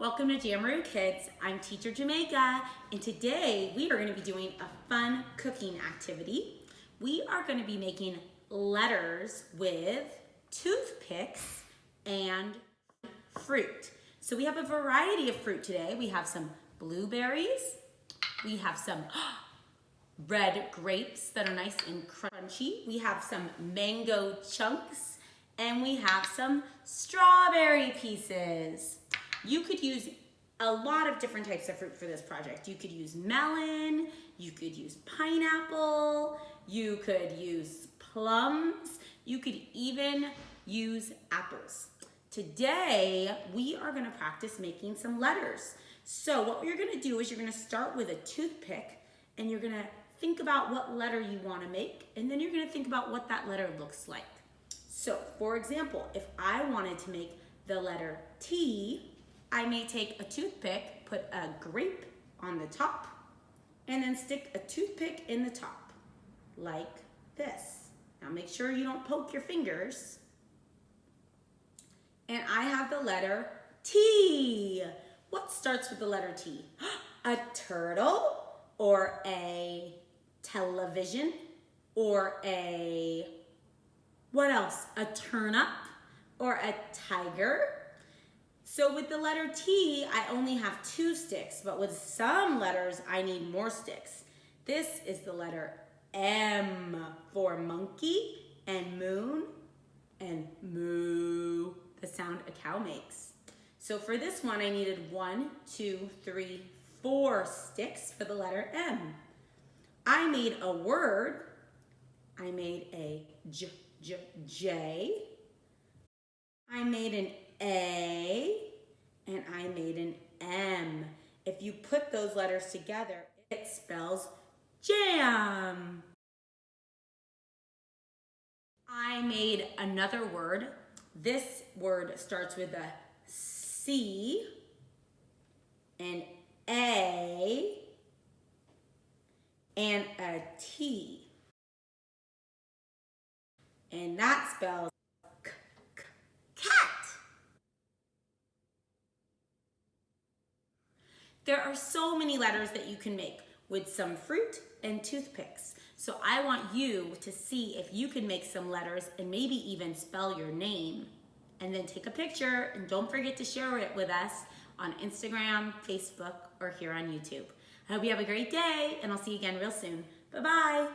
Welcome to JAMaROO Kids. I'm teacher Jamaica, and today we are going to be doing a fun cooking activity. We are going to be making letters with toothpicks and fruit. So we have a variety of fruit today. We have some blueberries, we have some red grapes that are nice and crunchy, we have some mango chunks, and we have some strawberry pieces. You could use a lot of different types of fruit for this project. You could use melon, you could use pineapple, you could use plums, you could even use apples. Today, we are gonna practice making some letters. So what you're gonna do is you're gonna start with a toothpick and you're gonna think about what letter you wanna make, and then you're gonna think about what that letter looks like. So for example, if I wanted to make the letter T, I may take a toothpick, put a grape on the top, and then stick a toothpick in the top, like this. Now make sure you don't poke your fingers. And I have the letter T. What starts with the letter T? A turtle, or a television, or what else? A turnip, or a tiger. So with the letter T, I only have 2 sticks, but with some letters, I need more sticks. This is the letter M for monkey, and moon, and moo, the sound a cow makes. So for this one, I needed 1, 2, 3, 4 sticks for the letter M. I made a word. I made a J. I made an A, and I made an M. If you put those letters together, it spells jam. I made another word. This word starts with a C, an A, and a T. And that spells cat. There are so many letters that you can make with some fruit and toothpicks. So I want you to see if you can make some letters and maybe even spell your name. And then take a picture, and don't forget to share it with us on Instagram, Facebook, or here on YouTube. I hope you have a great day, and I'll see you again real soon. Bye-bye.